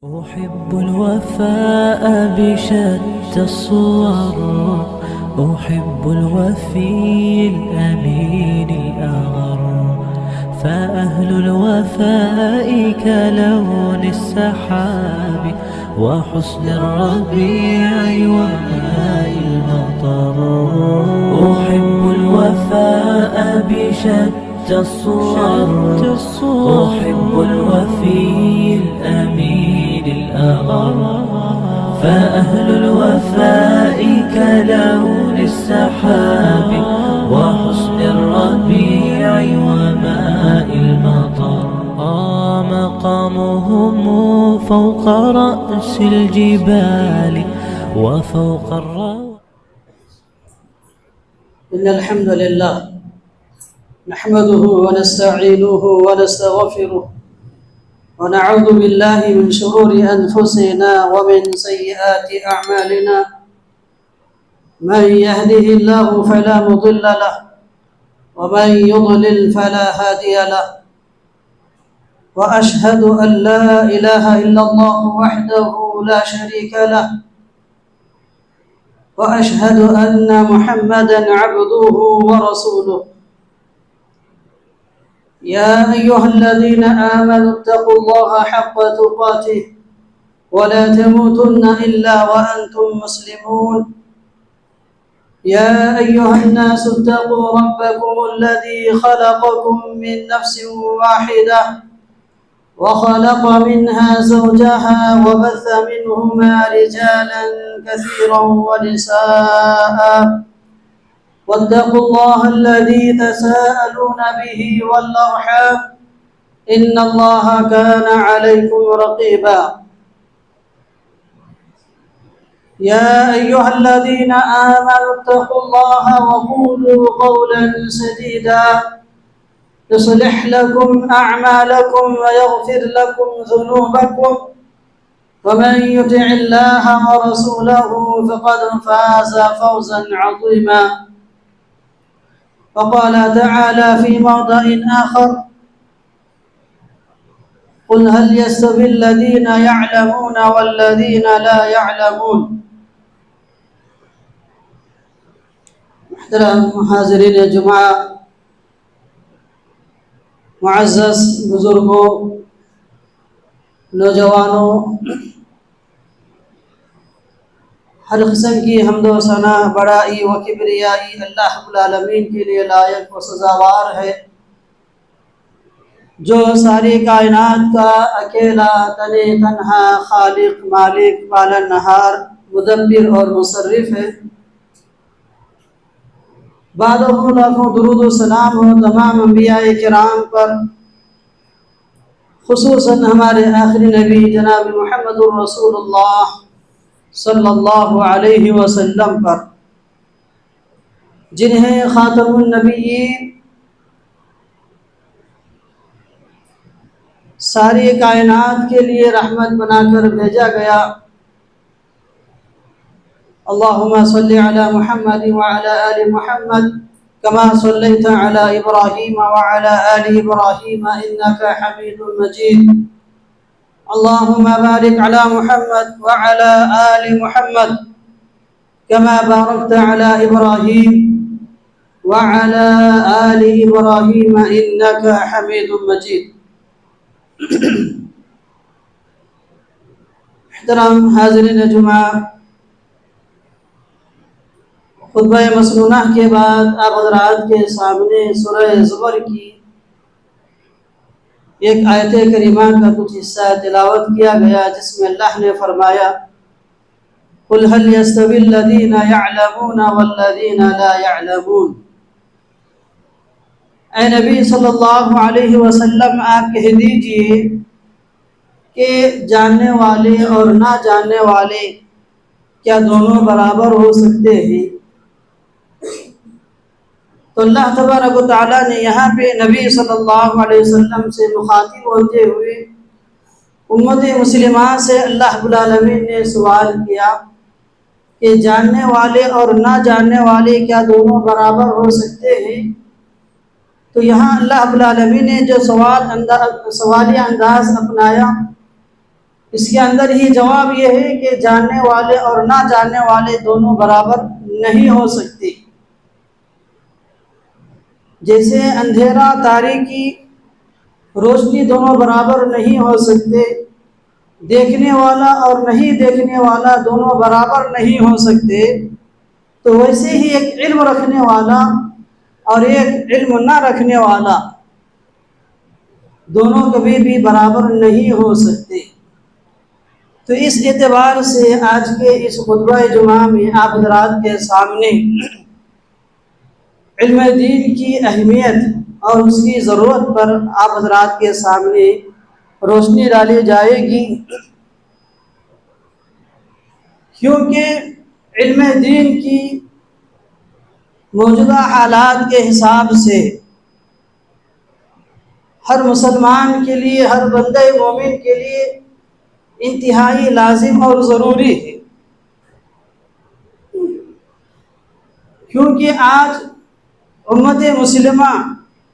أحب الوفاء بشتى الصور، أحب الوفي الأمين الأغر، فأهل الوفاء كلون السحاب وحسن الربيع وماء المطر. أحب الوفاء بشتى الصور، أحب الوفي الأمين الأغر، فأهل الوفاء كلون السحاب وحسن الربيع وماء المطر. مقامهم فوق رأس الجبال وفوق الروى. إن الحمد لله نحمده ونستعينه ونستغفره ونعوذ بالله من شرور أنفسنا ومن سيئات أعمالنا. من يهده الله فلا مضل له ومن يضلل فلا هادي له، وأشهد أن لا إله إلا الله وحده لا شريك له، وأشهد أن محمدًا عبده ورسوله. يا أيها الذين آمنوا اتقوا الله حق تقاته ولا تموتن إلا وأنتم مسلمون. يا أيها الناس اتقوا ربكم الذي خلقكم من نفس واحدة وخلق منها زوجها وبث منهما رجالا كثيرا ونساء، واتقوا الله الذي تساءلون به والأرحام إن الله كان عليكم رقيبا. يا أيها الذين آمنوا اتقوا الله وقولوا قولا سديدا يصلح لكم أعمالكم ويغفر لكم ذنوبكم، ومن يطع الله ورسوله فقد فاز فوزا عظيما. وقال تعالى في موضع آخر: قل هل يستوي الذين يعلمون والذين لا يعلمون. محترم حاضرین جمعہ، معزز بزرگوں، نوجوانوں، ہر قسم کی حمد و ثنا بڑائی و کبریائی اللہ رب العالمین کے لیے لائق و سزاوار ہے، جو ساری کائنات کا اکیلا تنہا خالق، مالک، پالنہار، مدبر اور مصرف ہے۔ بعد لاکھوں درود و سلام ہو تمام انبیاء کرام پر، خصوصاً ہمارے آخری نبی جناب محمد الرسول اللہ صلی اللہ علیہ وسلم پر، جنہیں خاتم النبیین، ساری کائنات کے لیے رحمت بنا کر بھیجا گیا۔ اللہم صلی علی محمد وعلی آل محمد کما صلیت علی ابراہیم وعلی آل ابراہیم انکا حمید مجید۔ اللہم بارک علی محمد وعلی آل محمد کما بارکت علی ابراہیم وعلی آل ابراہیم انکا حمید مجید۔ محترم حاضرین جمعہ، خطبہ مسنونہ کے بعد آپ حضرات کے سامنے سورہ زمر کی ایک آیت کریمہ کا کچھ حصہ تلاوت کیا گیا، جس میں اللہ نے فرمایا: قُلْ هَلْ يَسْتَوِي الَّذِينَ يَعْلَمُونَ وَالَّذِينَ لَا يَعْلَمُونَ۔ اے نبی صلی اللہ علیہ وسلم، آپ کہہ دیجئے کہ جاننے والے اور نہ جاننے والے کیا دونوں برابر ہو سکتے ہیں؟ تو اللہ تبارک و تعالیٰ نے یہاں پہ نبی صلی اللہ علیہ وسلم سے مخاطب ہوتے ہوئے امت مسلمہ سے اللہ رب العالمین نے سوال کیا کہ جاننے والے اور نہ جاننے والے کیا دونوں برابر ہو سکتے ہیں؟ تو یہاں اللہ رب العالمین نے جو سوالیہ انداز اپنایا اس کے اندر ہی جواب یہ ہے کہ جاننے والے اور نہ جاننے والے دونوں برابر نہیں ہو سکتے۔ جیسے اندھیرا تاریکی روشنی دونوں برابر نہیں ہو سکتے، دیکھنے والا اور نہیں دیکھنے والا دونوں برابر نہیں ہو سکتے، تو ویسے ہی ایک علم رکھنے والا اور ایک علم نہ رکھنے والا دونوں کبھی بھی برابر نہیں ہو سکتے۔ تو اس اعتبار سے آج کے اس خطبہ جمعہ میں آپ حضرات کے سامنے علم دین کی اہمیت اور اس کی ضرورت پر آپ حضرات کے سامنے روشنی ڈالی جائے گی، کیونکہ علم دین کی موجودہ حالات کے حساب سے ہر مسلمان کے لیے، ہر بندہ مومن کے لیے انتہائی لازم اور ضروری ہے، کیونکہ آج امت مسلمہ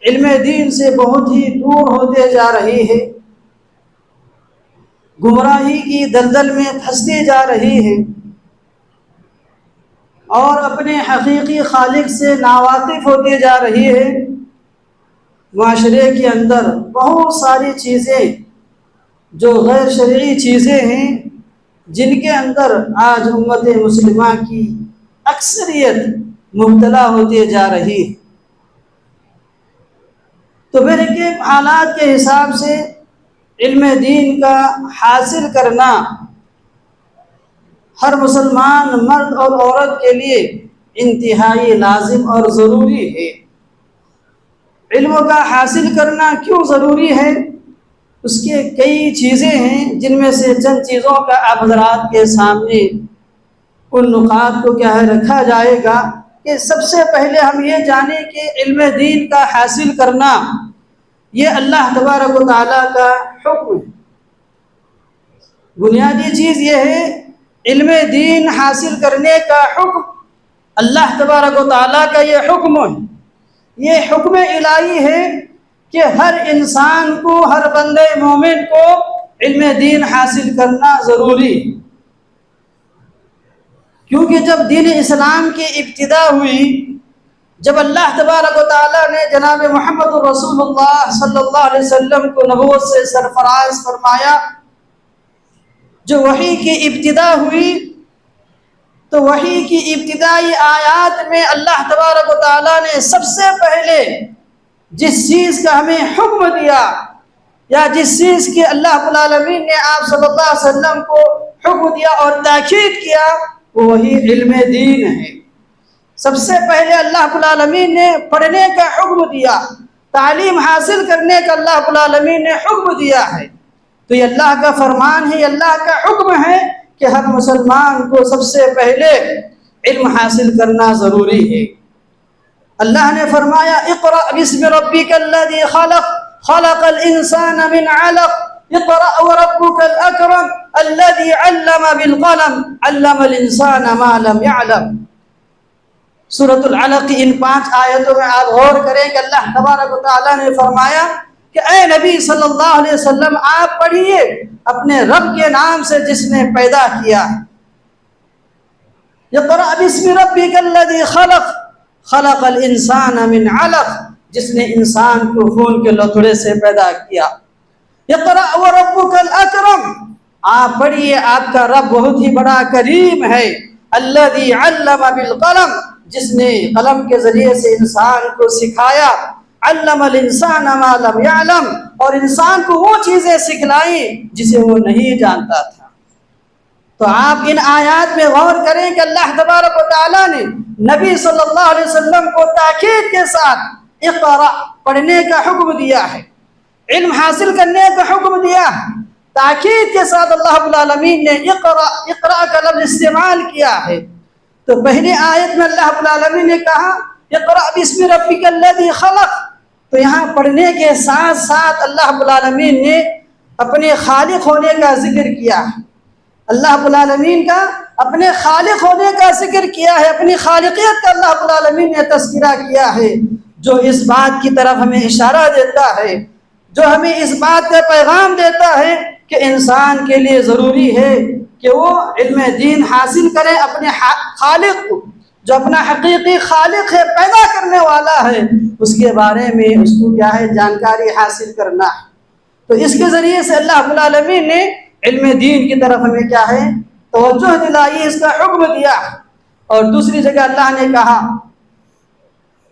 علم دین سے بہت ہی دور ہوتے جا رہی ہے، گمراہی کی دلدل میں پھنستی جا رہی ہے اور اپنے حقیقی خالق سے ناواقف ہوتی جا رہی ہے۔ معاشرے کے اندر بہت ساری چیزیں جو غیر شرعی چیزیں ہیں، جن کے اندر آج امت مسلمہ کی اکثریت مبتلا ہوتی جا رہی ہے۔ تو پھر کے حالات کے حساب سے علم دین کا حاصل کرنا ہر مسلمان مرد اور عورت کے لیے انتہائی لازم اور ضروری ہے۔ علم کا حاصل کرنا کیوں ضروری ہے؟ اس کے کئی چیزیں ہیں، جن میں سے چند چیزوں کا آپ حضرات کے سامنے ان نقاط کو کیا ہے رکھا جائے گا کہ سب سے پہلے ہم یہ جانیں کہ علم دین کا حاصل کرنا یہ اللہ تبارک و تعالیٰ کا حکم ہے۔ بنیادی چیز یہ ہے، علم دین حاصل کرنے کا حکم اللہ تبارک و تعالیٰ کا یہ حکم ہے، یہ حکم الہی ہے کہ ہر انسان کو، ہر بندے مومن کو علم دین حاصل کرنا ضروری ہے، کیونکہ جب دین اسلام کی ابتدا ہوئی، جب اللہ تبارک و تعالیٰ نے جناب محمد رسول اللہ صلی اللہ علیہ وسلم کو نبوت سے سرفراز فرمایا، جو وحی کی ابتدا ہوئی، تو وحی کی ابتدائی آیات میں اللہ تبارک و تعالیٰ نے سب سے پہلے جس چیز کا ہمیں حکم دیا، یا جس چیز کے اللہ رب العالمین نے آپ صلی اللہ علیہ وسلم کو حکم دیا اور تاکید کیا، وہ وہی علم دین ہے۔ سب سے پہلے اللہ رب العالمین نے پڑھنے کا حکم دیا، تعلیم حاصل کرنے کا اللہ رب العالمین نے حکم دیا ہے۔ تو یہ اللہ کا فرمان ہے، یہ اللہ کا حکم ہے کہ ہر مسلمان کو سب سے پہلے علم حاصل کرنا ضروری ہے۔ اللہ نے فرمایا اقرأ بسم ربک الذی خلق خلق الانسان من علق اقرأ وربک الاکرم الذی علم بالقلم علم الانسان ما لم يعلم۔ سورۃ العلق کی ان 5 آیتوں میں آپ غور کریں کہ اللہ تبارک و تعالیٰ نے فرمایا کہ اے نبی صلی اللہ علیہ وسلم آپ پڑھیے اپنے رب کے نام سے جس نے پیدا کیا۔ اقرأ بسم ربک الذی خلق خلق الانسان من علق، جس نے انسان کو خون کے لوتھڑے سے پیدا کیا۔ اقرأ وربک الاکرم، آپ پڑھیے آپ کا رب بہت ہی بڑا کریم ہے۔ الذی علم بالقلم، جس نے قلم کے ذریعے سے انسان کو سکھایا۔ علم الانسان ما لم يعلم، اور انسان کو وہ چیزیں سکھلائیں جسے وہ نہیں جانتا تھا۔ تو آپ ان آیات میں غور کریں کہ اللہ تبارک و تعالیٰ نے نبی صلی اللہ علیہ وسلم کو تاکید کے ساتھ اقرأ پڑھنے کا حکم دیا ہے، علم حاصل کرنے کا حکم دیا ہے، تاکید کے ساتھ اللہ رب العالمین نے اقرأ کا لفظ استعمال کیا ہے۔ تو پہلی آیت میں اللہ رب العالمین نے کہا اقرأ بسم ربک الذی خلق، تو یہاں پڑھنے کے ساتھ ساتھ اللہ رب العالمین نے اپنے خالق ہونے کا ذکر کیا ہے۔ اللہ رب العالمین کا اپنے خالق ہونے کا ذکر کیا ہے، اپنی خالقیت کا اللہ رب العالمین نے تذکرہ کیا ہے، جو اس بات کی طرف ہمیں اشارہ دیتا ہے، جو ہمیں اس بات کا پیغام دیتا ہے کہ انسان کے لیے ضروری ہے کہ وہ علم دین حاصل کرے، اپنے خالق کو، جو اپنا حقیقی خالق ہے، پیدا کرنے والا ہے، اس کے بارے میں اس کو کیا ہے، جانکاری حاصل کرنا ہے۔ تو اس کے ذریعے سے اللہ رب العالمین نے علم دین کی طرف ہمیں کیا ہے، توجہ دلائی، اس کا حکم دیا۔ اور دوسری جگہ اللہ نے کہا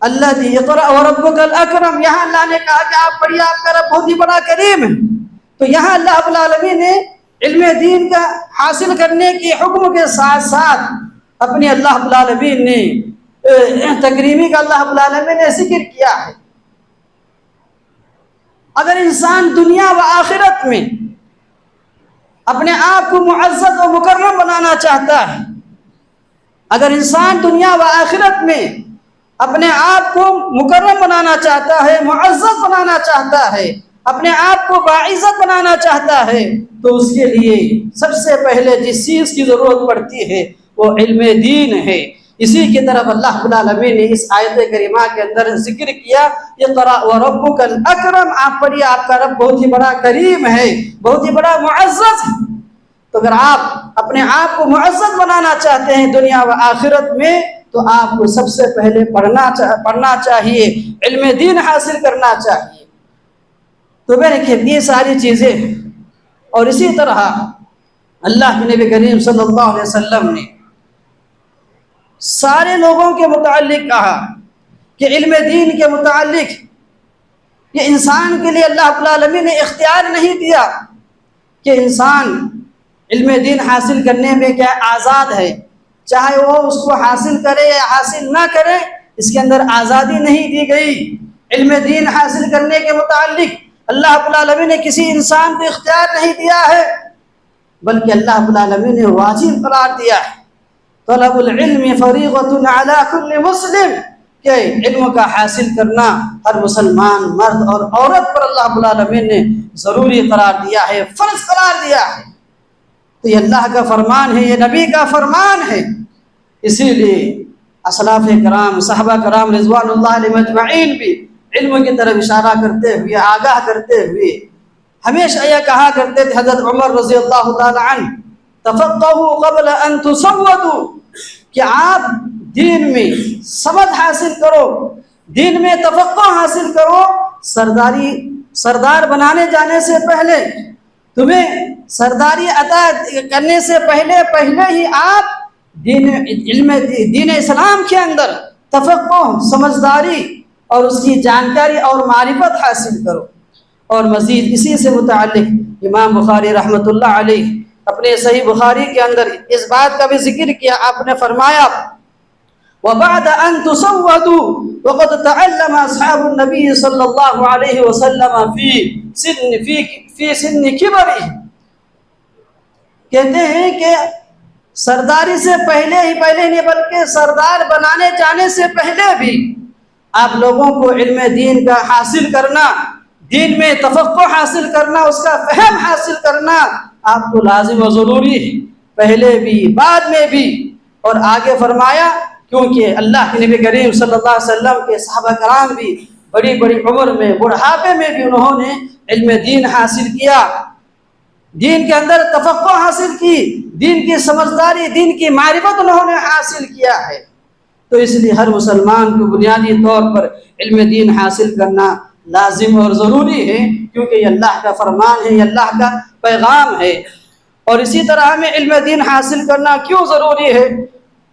الذی اقرأ وربک الاکرم، یہاں اللہ نے کہا کہ آپ پڑھیے، آپ کا رب بہت ہی بڑا کریم ہے۔ تو یہاں اللہ رب العالمین نے علم دین کا حاصل کرنے کے حکم کے ساتھ ساتھ اپنے اللہ رب العالمین نے تکریمی کا اللہ رب العالمین نے ذکر کیا ہے۔ اگر انسان دنیا و آخرت میں اپنے آپ کو معزز و مکرم بنانا چاہتا ہے، اگر انسان دنیا و آخرت میں اپنے آپ کو مکرم بنانا چاہتا ہے، معزز بنانا چاہتا ہے، اپنے آپ کو باعزت بنانا چاہتا ہے، تو اس کے لیے سب سے پہلے جس چیز کی ضرورت پڑتی ہے وہ علم دین ہے۔ اسی کی طرف اللہ رب العالمین نے اس آیت کریمہ کے اندر ذکر کیا، اقرأ وربک الاکرم، آپ پڑھیے، آپ کا رب بہت ہی بڑا کریم ہے، بہت ہی بڑا معزز ہے۔ تو اگر آپ اپنے آپ کو معزز بنانا چاہتے ہیں دنیا و آخرت میں، تو آپ کو سب سے پہلے پڑھنا چاہیے، علم دین حاصل کرنا چاہیے۔ تو میرے لیے یہ ساری چیزیں، اور اسی طرح اللہ کے نبی کریم صلی اللہ علیہ وسلم نے سارے لوگوں کے متعلق کہا کہ علم دین کے متعلق یہ انسان کے لیے اللہ رب العالمین نے اختیار نہیں دیا کہ انسان علم دین حاصل کرنے میں کیا آزاد ہے، چاہے وہ اس کو حاصل کرے یا حاصل نہ کرے، اس کے اندر آزادی نہیں دی گئی۔ علم دین حاصل کرنے کے متعلق اللہ رب العالمین نے کسی انسان کو اختیار نہیں دیا ہے، بلکہ اللہ رب العالمین نے واجب قرار دیا ہے۔ طلب العلم فریضۃ علی کل مسلم، کہ علم کا حاصل کرنا ہر مسلمان مرد اور عورت پر اللہ رب العالمین نے ضروری قرار دیا ہے، فرض قرار دیا ہے۔ تو یہ اللہ کا فرمان ہے، یہ نبی کا فرمان ہے۔ اسی لیے اسلاف کرام، صحابہ کرام رضوان اللہ علیہم اجمعین بھی علم کی طرف اشارہ کرتے ہوئے، آگاہ کرتے ہوئے ہمیشہ یہ کہا کرتے تھے، حضرت عمر رضی اللہ تعالی عنہ، تفقہوا قبل ان تسودوا، کہ آپ دین میں سمجھ حاصل کرو، دین میں تفقہ حاصل کرو، سردار بنانے جانے سے پہلے، تمہیں سرداری عطا کرنے سے پہلے ہی آپ دین اسلام کے اندر تفقہ، سمجھداری اور اس کی جانکاری اور معرفت حاصل کرو۔ اور مزید اسی سے متعلق امام بخاری رحمۃ اللہ علیہ اپنے صحیح بخاری کے اندر اس بات کا بھی ذکر کیا، آپ نے فرمایا وَبَعْدَ أَن تُسَوَّدُوا وَقَدْ تَعَلَّمَ أَصْحَابُ النَّبِيِّ صلی اللہ علیہ وسلم فی سن کبرہ، کہتے ہیں کہ سرداری سے پہلے نہیں بلکہ سردار بنانے جانے سے پہلے بھی آپ لوگوں کو علم دین کا حاصل کرنا، دین میں تفقہ حاصل کرنا، اس کا فہم حاصل کرنا آپ کو لازم و ضروری ہے، پہلے بھی بعد میں بھی۔ اور آگے فرمایا کیونکہ اللہ کے نبی کریم صلی اللہ علیہ وسلم کے صحابہ کرام بھی بڑی عمر میں، بڑھاپے میں بھی انہوں نے علم دین حاصل کیا، دین کے اندر تفقہ حاصل کی، دین کی سمجھداری، دین کی معرفت انہوں نے حاصل کیا ہے۔ تو اس لیے ہر مسلمان کو بنیادی طور پر علم دین حاصل کرنا لازم اور ضروری ہے، کیونکہ یہ اللہ کا فرمان ہے، یہ اللہ کا پیغام ہے۔ اور اسی طرح ہمیں علم دین حاصل کرنا کیوں ضروری ہے؟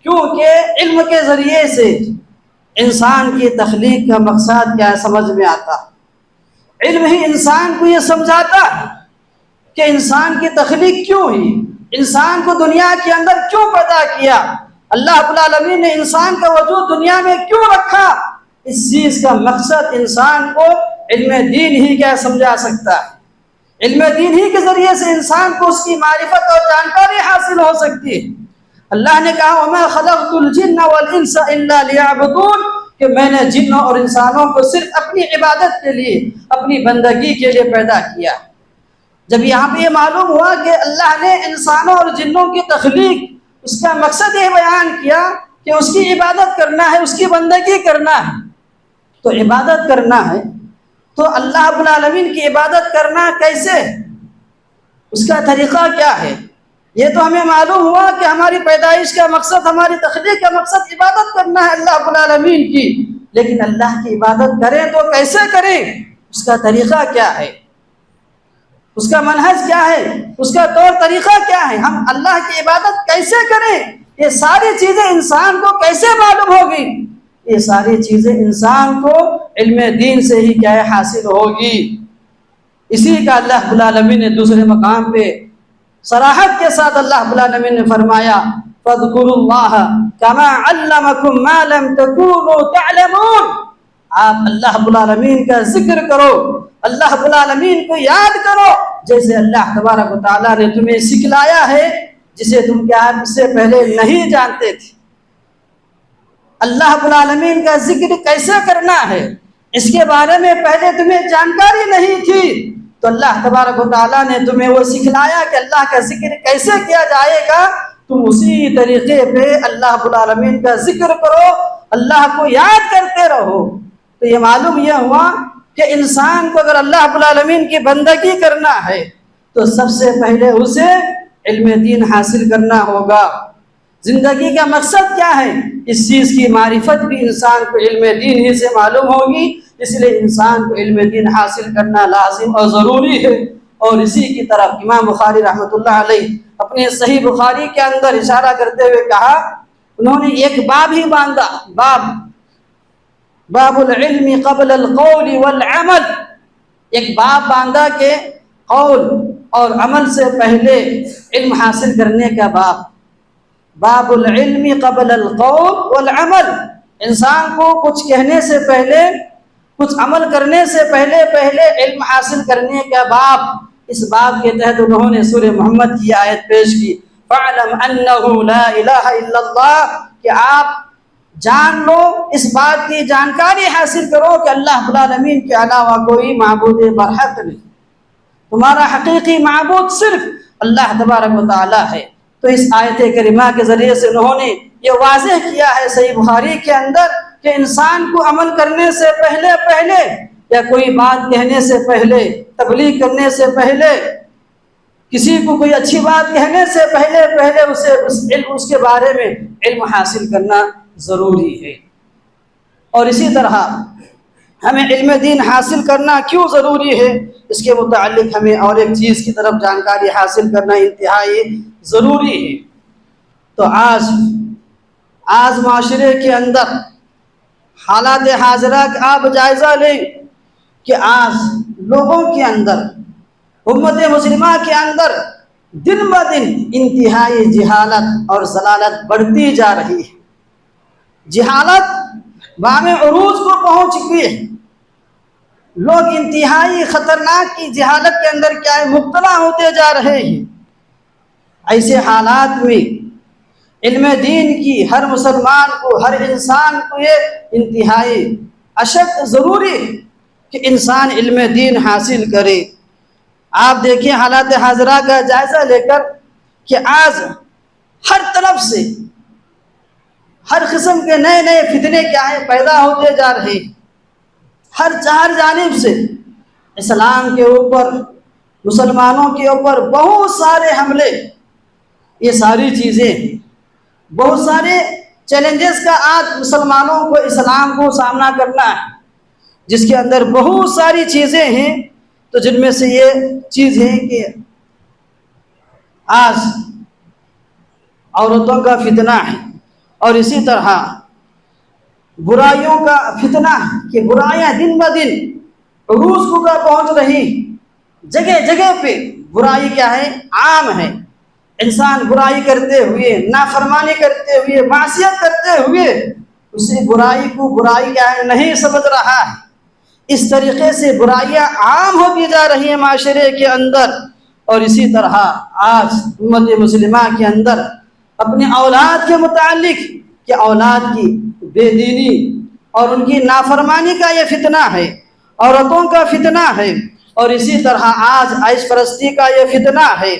کیونکہ علم کے ذریعے سے انسان کی تخلیق کا مقصد کیا سمجھ میں آتا ہے۔ علم ہی انسان کو یہ سمجھاتا ہے کہ انسان کی تخلیق کیوں ہوئی، انسان کو دنیا کے اندر کیوں پیدا کیا، اللہ رب العالمین نے انسان کا وجود دنیا میں کیوں رکھا۔ اس چیز کا مقصد انسان کو علم دین ہی کیا سمجھا سکتا ہے۔ علم دین ہی کے ذریعے سے انسان کو اس کی معرفت اور جانکاری حاصل ہو سکتی ہے۔ اللہ نے کہا وَمَا خَلَقْتُ الْجِنَّ وَالْإِنسَ إِلَّا لِيَعْبُدُونَ، کہ میں نے جنوں اور انسانوں کو صرف اپنی عبادت کے لیے، اپنی بندگی کے لیے پیدا کیا۔ جب یہاں پہ یہ معلوم ہوا کہ اللہ نے انسانوں اور جنوں کی تخلیق، اس کا مقصد یہ بیان کیا کہ اس کی عبادت کرنا ہے، اس کی بندگی کرنا ہے، تو عبادت کرنا ہے تو اللہ رب العالمین کی عبادت کرنا کیسے؟ اس کا طریقہ کیا ہے؟ یہ تو ہمیں معلوم ہوا کہ ہماری پیدائش کا مقصد، ہماری تخلیق کا مقصد عبادت کرنا ہے اللہ رب العالمین کی، لیکن اللہ کی عبادت کریں تو کیسے کریں؟ اس کا طریقہ کیا ہے؟ اس کا منہج کیا ہے؟ اس کا طور طریقہ کیا ہے؟ ہم اللہ کی عبادت کیسے کریں؟ یہ ساری چیزیں انسان کو کیسے معلوم ہوگی؟ یہ ساری چیزیں انسان کو علم دین سے ہی کیا ہے حاصل ہوگی۔ اسی کا اللہ رب العالمین نے دوسرے مقام پہ صراحت کے ساتھ اللہ رب العالمین نے فرمایا فَاذْكُرُوا اللَّهَ كَمَا عَلَّمَكُم مَّا لَمْ تَكُونُوا تَعْلَمُونَ۔ آپ اللہ رب العالمین کا ذکر کرو، اللہ رب العالمین کو یاد کرو، جیسے اللہ تبارک و تعالیٰ نے تمہیں سکھلایا ہے، جسے تم کیا اس سے پہلے نہیں جانتے تھے۔ اللہ رب العالمین کا ذکر کیسے کرنا ہے اس کے بارے میں پہلے تمہیں جانکاری نہیں تھی، تو اللہ تبارک و تعالیٰ نے تمہیں وہ سکھلایا کہ اللہ کا ذکر کیسے کیا جائے گا۔ تم اسی طریقے پہ اللہ رب العالمین کا ذکر کرو، اللہ کو یاد کرتے رہو۔ تو یہ معلوم یہ ہوا کہ انسان کو اگر اللہ رب العالمین کی بندگی کرنا ہے تو سب سے پہلے اسے علم دین حاصل کرنا ہوگا۔ زندگی کا مقصد کیا ہے؟ اس چیز کی معرفت بھی انسان کو علم دین ہی سے معلوم ہوگی، اس لیے انسان کو علم دین حاصل کرنا لازم اور ضروری ہے۔ اور اسی کی طرف امام بخاری رحمۃ اللہ علیہ اپنے صحیح بخاری کے اندر اشارہ کرتے ہوئے کہا، انہوں نے ایک باب ہی باندھا، باب العلم قبل القول والعمل، ایک باب باندھا کہ قول اور عمل سے پہلے علم حاصل کرنے کا باب العلم قبل القول والعمل، انسان کو کچھ کہنے سے پہلے، کچھ عمل کرنے سے پہلے علم حاصل کرنے کا باب۔ اس باب کے تحت انہوں نے سورہ محمد کی آیت پیش کی، فَاعْلَمْ أَنَّهُ لَا إِلَهَ إِلَّا اللَّهُ، کہ آپ جان لو، اس بات کی جانکاری حاصل کرو کہ اللہ رب العالمین کے علاوہ کوئی معبود برحق نہیں، تمہارا حقیقی معبود صرف اللہ تبارک و تعالی ہے۔ تو اس آیت کریمہ کے ذریعے سے انہوں نے یہ واضح کیا ہے صحیح بخاری کے اندر کہ انسان کو عمل کرنے سے پہلے یا کوئی بات کہنے سے پہلے، تبلیغ کرنے سے پہلے، کسی کو کوئی اچھی بات کہنے سے پہلے اس کے بارے میں علم حاصل کرنا ضروری ہے۔ اور اسی طرح ہمیں علم دین حاصل کرنا کیوں ضروری ہے، اس کے متعلق ہمیں اور ایک چیز کی طرف جانکاری حاصل کرنا انتہائی ضروری ہے۔ تو آج معاشرے کے اندر حالات حاضرہ کا آپ جائزہ لیں کہ آج لوگوں کے اندر، امت مسلمہ کے اندر دن بدن انتہائی جہالت اور ضلالت بڑھتی جا رہی ہے۔ جہالت بام عروج کو پہنچ چکی ہے، لوگ انتہائی خطرناک کی جہالت کے اندر کیا ہے مبتلا ہوتے جا رہے ہیں۔ ایسے حالات میں علم دین کی ہر مسلمان کو، ہر انسان کو یہ انتہائی اشد ضروری ہے کہ انسان علم دین حاصل کرے۔ آپ دیکھیں حالات حاضرہ کا جائزہ لے کر کہ آج ہر طرف سے ہر قسم کے نئے فتنے کیا ہیں پیدا ہوتے جا رہے ہیں، ہر چار جانب سے اسلام کے اوپر، مسلمانوں کے اوپر بہت سارے حملے، یہ ساری چیزیں بہت سارے چیلنجز کا آج مسلمانوں کو، اسلام کو سامنا کرنا ہے، جس کے اندر بہت ساری چیزیں ہیں۔ تو جن میں سے یہ چیز ہے کہ آج عورتوں کا فتنہ ہے، اور اسی طرح برائیوں کا فتنہ ہے کہ برائیاں دن بدن عروج کو پہنچ رہی، جگہ جگہ پہ برائی کیا ہے عام ہے۔ انسان برائی کرتے ہوئے، نافرمانی کرتے ہوئے، معصیت کرتے ہوئے اسی برائی کو برائی کیا ہے نہیں سمجھ رہا ہے۔ اس طریقے سے برائیاں عام ہوتی جا رہی ہیں معاشرے کے اندر۔ اور اسی طرح آج امت مسلمہ کے اندر اپنے اولاد کے متعلق کہ اولاد کی بے دینی اور ان کی نافرمانی کا یہ فتنہ ہے، عورتوں کا فتنہ ہے، اور اسی طرح آج عیش پرستی کا یہ فتنہ ہے،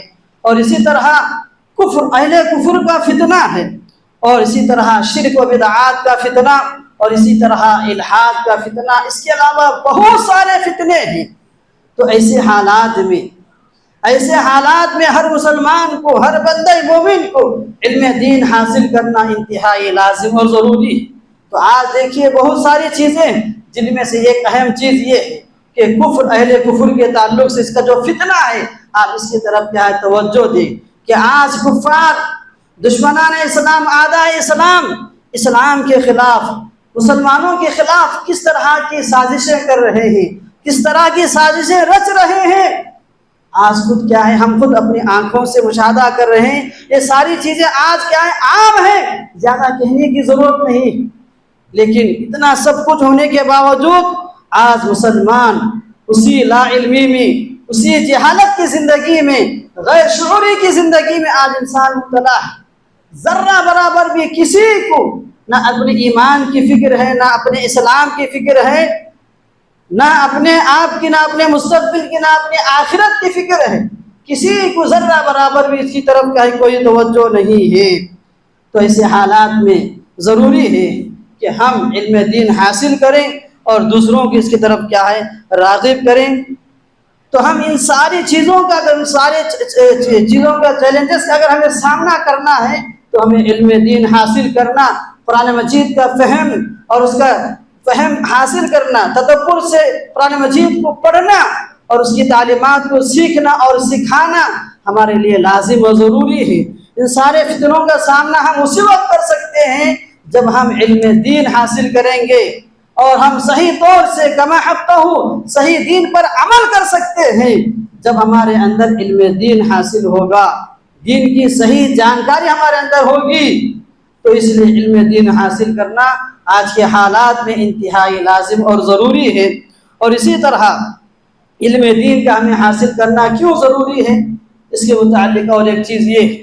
اور اسی طرح اہل کفر کا فتنہ ہے، اور اسی طرح شرک و بدعات کا فتنہ، اور اسی طرح الحاد کا فتنہ، اس کے علاوہ بہت سارے فتنے ہیں۔ تو ایسے حالات میں ایسے حالات میں ہر مسلمان کو، ہر بندہ مومن کو علم دین حاصل کرنا انتہائی لازم اور ضروری ہے۔ تو آج دیکھیے بہت ساری چیزیں، جن میں سے ایک اہم چیز یہ ہے کہ کفر، اہل کفر کے تعلق سے اس کا جو فتنہ ہے، آپ اس کی طرف کیا ہے توجہ دیں کہ آج کفار، دشمنان اسلام، اعداء اسلام، اسلام کے خلاف، مسلمانوں کے خلاف کس طرح کی سازشیں کر رہے ہیں، کس طرح کی سازشیں رچ رہے ہیں۔ آج خود کیا ہے، ہم خود اپنی آنکھوں سے مشاہدہ کر رہے ہیں۔ یہ ساری چیزیں آج کیا ہے، عام ہیں، زیادہ کہنے کی ضرورت نہیں۔ لیکن اتنا سب کچھ ہونے کے باوجود آج مسلمان اسی لا علمی میں، اسی جہالت کی زندگی میں، غیر شعوری کی زندگی میں آج انسان مبتلا ہے۔ ذرہ برابر بھی کسی کو نہ اپنے ایمان کی فکر ہے، نہ اپنے اسلام کی فکر ہے، نہ اپنے آپ کی، نہ اپنے مستقبل کی، نہ اپنے آخرت کی فکر ہے۔ کسی کو ذرہ برابر بھی اس کی طرف کا کوئی توجہ نہیں ہے۔ تو ایسے حالات میں ضروری ہے کہ ہم علم دین حاصل کریں اور دوسروں کی اس کی طرف کیا ہے راغب کریں۔ تو ہم ان ساری چیزوں کا، اگر ان سارے چیزوں کا چیلنجز کا اگر ہمیں سامنا کرنا ہے تو ہمیں علم دین حاصل کرنا، قرآن مجید کا فہم اور اس کا فہم حاصل کرنا، تدبر سے قرآن مجید کو پڑھنا اور اس کی تعلیمات کو سیکھنا اور سکھانا ہمارے لیے لازم و ضروری ہے۔ ان سارے فتنوں کا سامنا ہم اسی وقت کر سکتے ہیں جب ہم علم دین حاصل کریں گے اور ہم صحیح طور سے کما حقہ صحیح دین پر عمل کر سکتے ہیں جب ہمارے اندر علم دین حاصل ہوگا، دین کی صحیح جانکاری ہمارے اندر ہوگی۔ تو اس لیے علم دین حاصل کرنا آج کے حالات میں انتہائی لازم اور ضروری ہے۔ اور اسی طرح علم دین کا ہمیں حاصل کرنا کیوں ضروری ہے، اس کے متعلق اور ایک چیز یہ ہے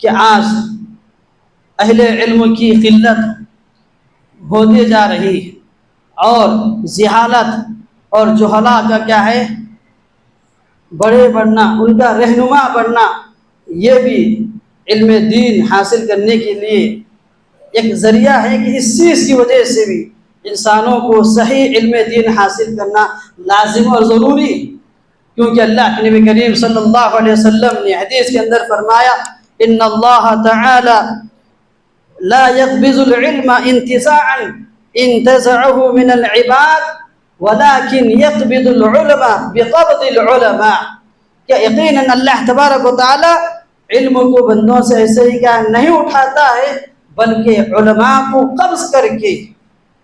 کہ آج اہل علم کی قلت ہوتی جا رہی ہے اور جہالت اور جہلا کا کیا ہے بڑے بڑھنا، ان کا رہنما بڑھنا، یہ بھی علم دین حاصل کرنے کے لیے ایک ذریعہ ہے کہ اس چیز کی وجہ سے بھی انسانوں کو صحیح علم دین حاصل کرنا لازم اور ضروری، کیونکہ اللہ کے نبی کریم صلی اللہ علیہ وسلم نے حدیث کے اندر فرمایا ان اللہ تعالی لا يقبض العلم انتزاعا انتزعه من العباد ولكن يقبض العلماء بقبض العلماء، کہ یقیناً اللہ تبارک و تعالی علم کو بندوں سے ایسے ہی کیا نہیں اٹھاتا ہے بلکہ علماء کو قبض کر کے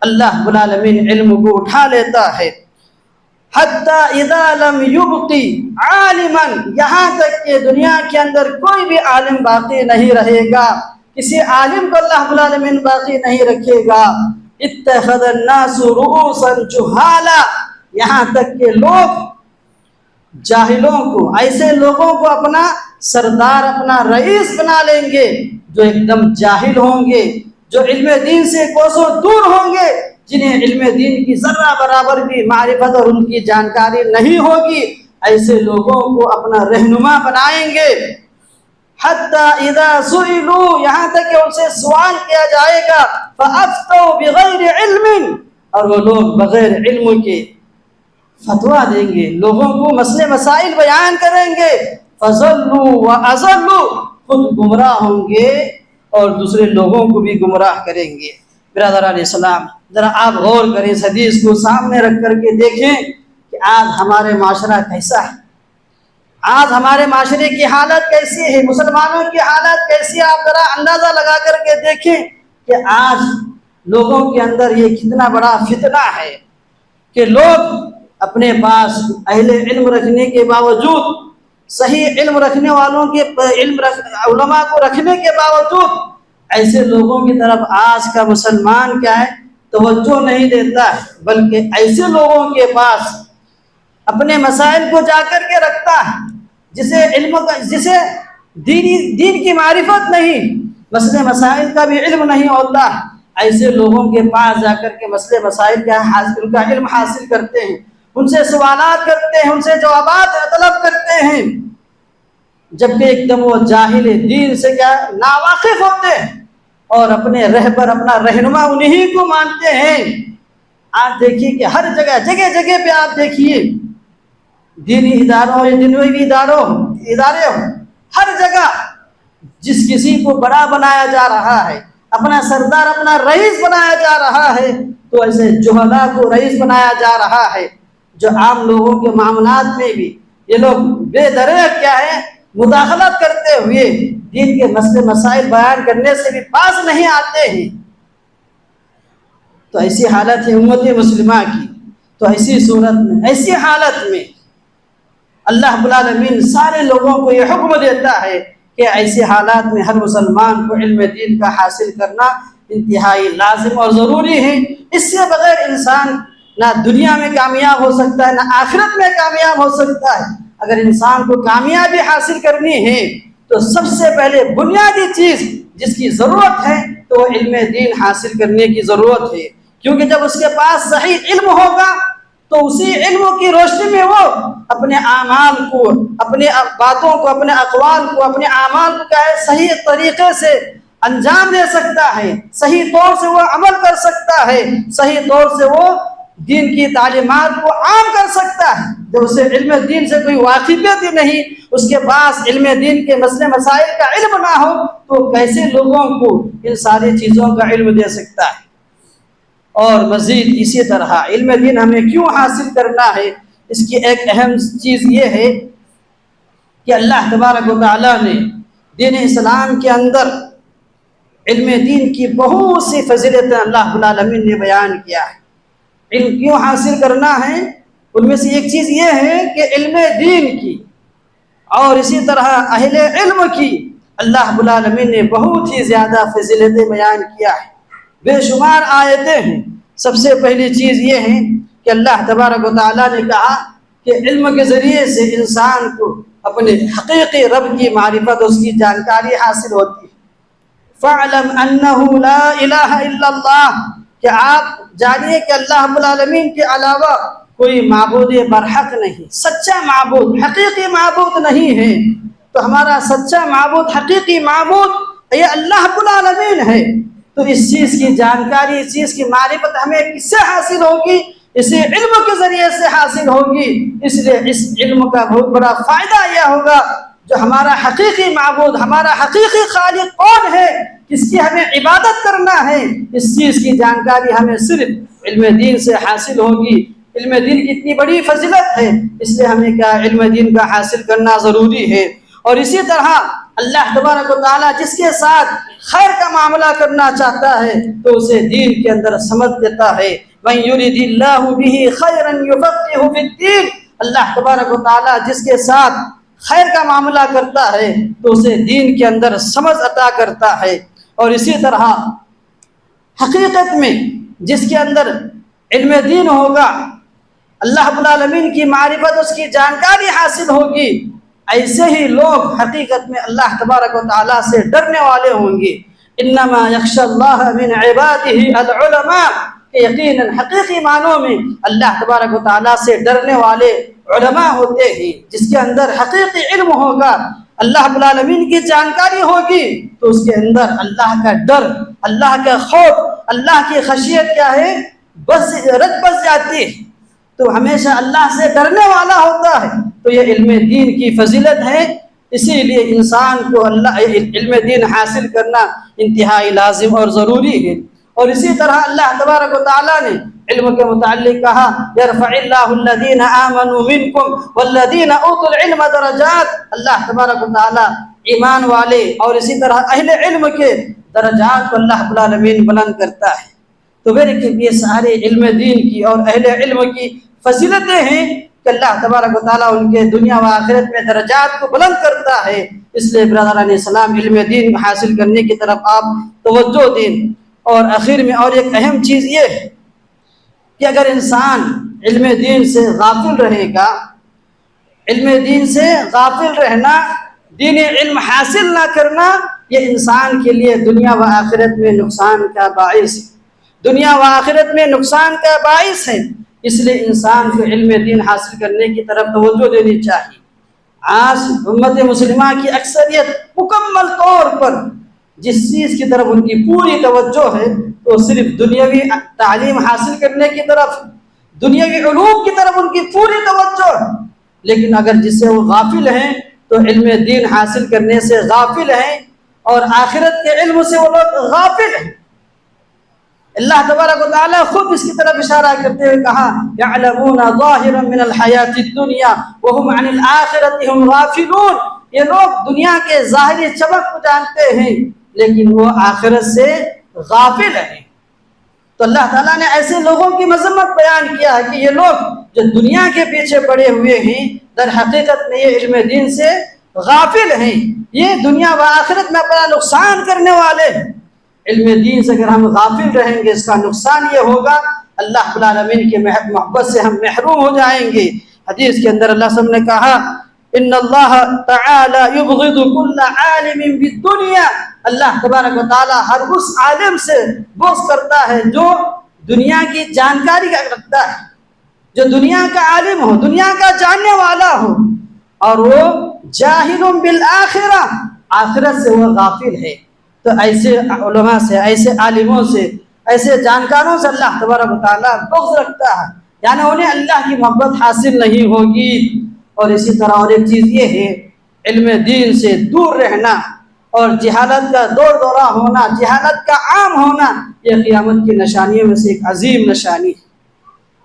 اللہ رب العالمین علم کو اٹھا لیتا ہے۔ حتی اذا لم یبقی عالما، یہاں تک کہ دنیا کے اندر کوئی بھی عالم باقی نہیں رہے گا، کسی عالم کو اللہ رب العالمین باقی نہیں رکھے گا۔ اتخذ الناس رؤوسا جہالا، یہاں تک کہ لوگ جاہلوں کو، ایسے لوگوں کو اپنا سردار، اپنا رئیس بنا لیں گے جو ایک دم جاہل ہوں گے، جو علم دین سے کوسوں دور ہوں گے، جنہیں علم دین کی ذرہ برابر بھی معرفت اور ان کی جانکاری نہیں ہوگی، ایسے لوگوں کو اپنا رہنما بنائیں گے۔ حتی اذا سئلوا، یہاں تک کہ ان سے سوال کیا جائے گا، فافتوا بغیر علم، اور وہ لوگ بغیر علم کے فتویٰ دیں گے، لوگوں کو مسئلے مسائل بیان کریں گے، فضلوا واضلوا، خود گمراہ ہوں گے اور دوسرے لوگوں کو بھی گمراہ کریں گے۔ برادران اسلام، ذرا آپ غور کریں، اس حدیث کو سامنے رکھ کر کے دیکھیں کہ آج ہمارے معاشرہ کیسا ہے، آج ہمارے معاشرے کی حالت کیسی ہے، مسلمانوں کی حالت کیسی ہے۔ آپ ذرا اندازہ لگا کر کے دیکھیں کہ آج لوگوں کے اندر یہ کتنا بڑا فتنہ ہے کہ لوگ اپنے پاس اہل علم رکھنے کے باوجود، صحیح علم رکھنے والوں کے علماء کو رکھنے کے باوجود ایسے لوگوں کی طرف آج کا مسلمان کیا ہے توجہ نہیں دیتا ہے، بلکہ ایسے لوگوں کے پاس اپنے مسائل کو جا کر کے رکھتا ہے جسے دین کی معرفت نہیں، مسئلے مسائل کا بھی علم نہیں ہوتا، ایسے لوگوں کے پاس جا کر کے مسئلے مسائل کا ان کا علم حاصل کرتے ہیں، ان سے سوالات کرتے ہیں، ان سے جوابات طلب کرتے ہیں، جبکہ ایک دم وہ جاہل دین سے کیا ناواقف ہوتے ہیں اور اپنے رہبر، اپنا رہنما انہی کو مانتے ہیں۔ آج دیکھیے کہ ہر جگہ پہ آپ دیکھیے دینی اداروں یا دنیوی ادارے ہوں، ہر جگہ جس کسی کو بڑا بنایا جا رہا ہے، اپنا سردار، اپنا رئیس بنایا جا رہا ہے، تو ایسے جہلا کو رئیس بنایا جا رہا ہے، جو عام لوگوں کے معاملات میں بھی یہ لوگ بے دریغ کیا ہے مداخلت کرتے ہوئے دین کے مسئلے مسائل بیان کرنے سے بھی پاس نہیں آتے ہیں۔ تو ایسی حالت ہے امت مسلمہ کی۔ تو ایسی صورت میں، ایسی حالت میں اللہ رب العالمین سارے لوگوں کو یہ حکم دیتا ہے کہ ایسی حالات میں ہر مسلمان کو علم دین کا حاصل کرنا انتہائی لازم اور ضروری ہے۔ اس سے بغیر انسان نہ دنیا میں کامیاب ہو سکتا ہے، نہ آخرت میں کامیاب ہو سکتا ہے۔ اگر انسان کو کامیابی حاصل کرنی ہے تو سب سے پہلے بنیادی چیز جس کی ضرورت ہے تو وہ علم دین حاصل کرنے کی ضرورت ہے، کیونکہ جب اس کے پاس صحیح علم ہوگا تو اسی علم کی روشنی میں وہ اپنے اعمال کو، اپنے باتوں کو، اپنے اقوال کو، اپنے اعمال کو کیا ہے صحیح طریقے سے انجام دے سکتا ہے، صحیح طور سے وہ عمل کر سکتا ہے، صحیح طور سے وہ دین کی تعلیمات کو عام کر سکتا ہے۔ جب اسے علم دین سے کوئی واقفیت ہی نہیں، اس کے پاس علم دین کے مسئلے مسائل کا علم نہ ہو تو کیسے لوگوں کو ان ساری چیزوں کا علم دے سکتا ہے؟ اور مزید اسی طرح علم دین ہمیں کیوں حاصل کرنا ہے، اس کی ایک اہم چیز یہ ہے کہ اللہ تبارک و تعالیٰ نے دین اسلام کے اندر علم دین کی بہت سی فضیلتیں اللہ رب العالمین نے بیان کیا ہے۔ علم کیوں حاصل کرنا ہے؟ ان میں سے ایک چیز یہ ہے کہ علم دین کی اور اسی طرح اہل علم کی اللہ رب العالمین نے بہت ہی زیادہ فضیلتیں بیان کیا ہے، بے شمار آیتیں ہیں۔ سب سے پہلی چیز یہ ہے کہ اللہ تبارک و تعالیٰ نے کہا کہ علم کے ذریعے سے انسان کو اپنے حقیقی رب کی معرفت، اس کی جانکاری حاصل ہوتی ہے۔ فَاعْلَمْ أَنَّهُ لَا إِلَهَ إِلَّا اللَّهُ، کہ آپ جانیے کہ اللہ رب العالمین کے علاوہ کوئی معبود برحق نہیں، سچا معبود، حقیقی معبود نہیں ہے۔ تو ہمارا سچا معبود، حقیقی معبود یہ اللہ رب العالمین ہے۔ تو اس چیز کی جانکاری، اس چیز کی معرفت ہمیں کس سے حاصل ہوگی؟ اسی علم کے ذریعے سے حاصل ہوگی۔ اس لیے اس علم کا بہت بڑا فائدہ یہ ہوگا جو ہمارا حقیقی معبود، ہمارا حقیقی خالق کون ہے، کس کی ہمیں عبادت کرنا ہے، اس چیز کی جانکاری ہمیں صرف علم دین سے حاصل ہوگی۔ علم دین کی اتنی بڑی فضیلت ہے، اس لیے ہمیں کیا علم دین کا حاصل کرنا ضروری ہے۔ اور اسی طرح اللہ تبارک و تعالیٰ جس کے ساتھ خیر کا معاملہ کرنا چاہتا ہے تو اسے دین کے اندر سمجھ دیتا ہے۔ مَن يُرِدِ اللَّهُ بِهِ خَيْرًا يُفَقِّهُ فِي الدِّينِ، اللہ تبارک و تعالیٰ جس کے ساتھ خیر کا معاملہ کرتا ہے تو اسے دین کے اندر سمجھ عطا کرتا ہے۔ اور اسی طرح حقیقت میں جس کے اندر علم دین ہوگا، اللہ رب العالمین کی معرفت، اس کی جانکاری حاصل ہوگی، ایسے ہی لوگ حقیقت میں اللہ تبارک و تعالیٰ سے ڈرنے والے ہوں گے۔ انما یخشی اللہ من عبادہ العلماء، کہ یقیناً حقیقی معنوں میں اللہ تبارک و تعالیٰ سے ڈرنے والے علماء ہوتے ہیں۔ جس کے اندر حقیقی علم ہوگا، اللہ رب العالمین کی جانکاری ہوگی، تو اس کے اندر اللہ کا ڈر، اللہ کا خوف، اللہ کی خشیت کیا ہے بس جاتی ہے، تو ہمیشہ اللہ سے ڈرنے والا ہوتا ہے۔ تو یہ علم دین کی فضیلت ہے، اسی لیے انسان کو علم دین حاصل کرنا انتہائی لازم اور ضروری ہے۔ اور اسی طرح اللہ تبارک و تعالیٰ نے علم کے متعلق کہا يَرْفَعِ اللَّهُ الَّذِينَ آمَنُوا مِنْكُمْ وَالَّذِينَ أُوتُوا الْعِلْمَ دَرَجَاتٍ، اللہ تبارک و تعالیٰ ایمان والے اور اسی طرح اہل علم کے درجات کو اللہ رب العالمین بلند کرتا ہے۔ تو میرے کہ یہ سارے علم دین کی اور اہل علم کی فضیلتیں ہیں کہ اللہ تبارک و تعالیٰ ان کے دنیا و آخرت میں درجات کو بلند کرتا ہے۔ اس لیے برادران اسلام علم دین حاصل کرنے کی طرف آپ توجہ دیں۔ اور آخر میں اور ایک اہم چیز یہ ہے کہ اگر انسان علم دین سے غافل رہے گا، علم دین سے غافل رہنا، دین علم حاصل نہ کرنا، یہ انسان کے لیے دنیا و آخرت میں نقصان کا باعث ہے، دنیا و آخرت میں نقصان کا باعث ہے۔ اس لیے انسان کو علم دین حاصل کرنے کی طرف توجہ دینی چاہیے۔ آج امت مسلمہ کی اکثریت مکمل طور پر جس چیز کی طرف ان کی پوری توجہ ہے تو صرف دنیاوی تعلیم حاصل کرنے کی طرف، دنیاوی علوم کی طرف ان کی پوری توجہ ہے۔ لیکن اگر جس سے وہ غافل ہیں تو علم دین حاصل کرنے سے غافل ہیں اور آخرت کے علم سے وہ لوگ غافل ہیں۔ اللہ تبارک و تعالیٰ خود اس کی طرف اشارہ کرتے ہوئے کہا یعلمون ظاہرا من الحیات الدنیا وهم عن الآخرۃ هم غافلون، یہ لوگ دنیا کے ظاہری چمک کو جانتے ہیں لیکن وہ آخرت سے غافل ہیں۔ تو اللہ تعالیٰ نے ایسے لوگوں کی مذمت بیان کیا ہے کہ یہ لوگ جو دنیا کے پیچھے پڑے ہوئے ہیں در حقیقت میں یہ علم دین سے غافل ہیں، یہ دنیا و آخرت میں اپنا نقصان کرنے والے ہیں۔ علم دین سے اگر ہم غافل رہیں گے اس کا نقصان یہ ہوگا اللہ رب العالمین کی محبت سے ہم محروم ہو جائیں گے۔ حدیث کے اندر اللہ صلی اللہ علیہ وسلم نے کہا ان اللہ تعالی یبغض کل عالم بالدنیا، اللہ تبارک و تعالی ہر اس عالم سے بغض کرتا ہے جو دنیا کی جانکاری کا رکھتا ہے، جو دنیا کا عالم ہو، دنیا کا جاننے والا ہو، اور وہ جاہل بالآخرہ، آخرت سے وہ غافل ہے۔ تو ایسے علماء سے، ایسے عالموں سے، ایسے جانکاروں سے اللہ تبارک و تعالیٰ بغض رکھتا ہے، یعنی انہیں اللہ کی محبت حاصل نہیں ہوگی۔ اور اسی طرح اور ایک چیز یہ ہے علم دین سے دور رہنا اور جہالت کا دور دورہ ہونا، جہالت کا عام ہونا، یہ قیامت کی نشانیوں میں سے ایک عظیم نشانی ہے۔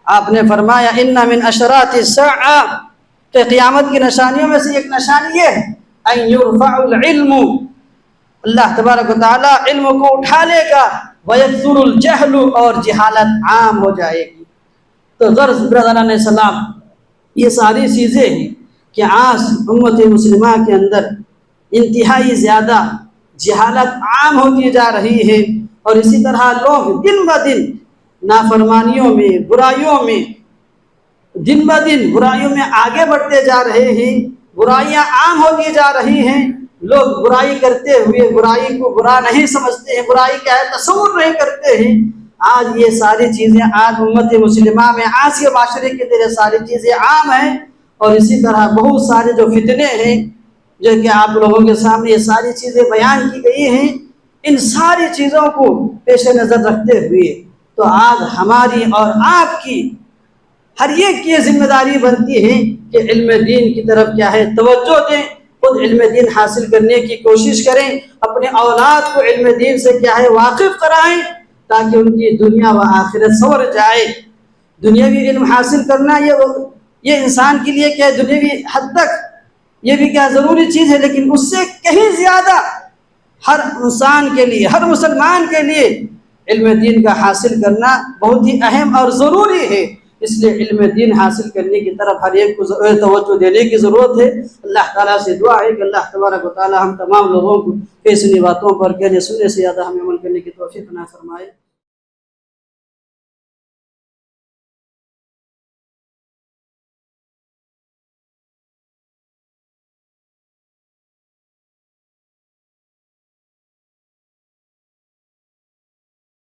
آپ نے فرمایا ان من اشراط الساعہ، کہ قیامت کی نشانیوں میں سے ایک نشانی یہ ہے ان یرفع العلم، اللہ تبارک و تعالیٰ علم کو اٹھا لے گا، وَيَكْثُرُ الْجَهْلُ، اور جہالت عام ہو جائے گی۔ تو غرض برادران علیہ السلام، یہ ساری چیزیں ہیں کہ آج امت مسلمہ کے اندر انتہائی زیادہ جہالت عام ہوتی جا رہی ہے، اور اسی طرح لوگ دن بہ دن نافرمانیوں میں، برائیوں میں، دن بہ دن برائیوں میں آگے بڑھتے جا رہے ہیں، برائیاں عام ہوتی جا رہی ہیں۔ لوگ برائی کرتے ہوئے برائی کو برا نہیں سمجھتے ہیں، برائی کا تصور نہیں کرتے ہیں۔ آج یہ ساری چیزیں آج امت مسلمہ میں، آج کے معاشرے کے اندر ساری چیزیں عام ہیں، اور اسی طرح بہت سارے جو فتنے ہیں جو کہ آپ لوگوں کے سامنے یہ ساری چیزیں بیان کی گئی ہیں، ان ساری چیزوں کو پیش نظر رکھتے ہوئے تو آج ہماری اور آپ کی ہر ایک کی ذمہ داری بنتی ہے کہ علم دین کی طرف کیا ہے توجہ دیں، خود علم دین حاصل کرنے کی کوشش کریں، اپنے اولاد کو علم دین سے کیا ہے واقف کرائیں تاکہ ان کی دنیا و آخرت سنور جائے۔ دنیاوی علم حاصل کرنا یہ انسان کے لیے کیا ہے دنیاوی حد تک یہ بھی کیا ضروری چیز ہے، لیکن اس سے کہیں زیادہ ہر انسان کے لیے، ہر مسلمان کے لیے علم دین کا حاصل کرنا بہت ہی اہم اور ضروری ہے۔ اس لیے علم دین حاصل کرنے کی طرف ہر ایک کو توجہ دینے کی ضرورت ہے۔ اللہ تعالیٰ سے دعا ہے کہ اللہ تبارک و تعالیٰ ہم تمام لوگوں کو کیسی باتوں پر کہنے سننے سے زیادہ ہمیں عمل کرنے کی توفیق عطا فرمائے۔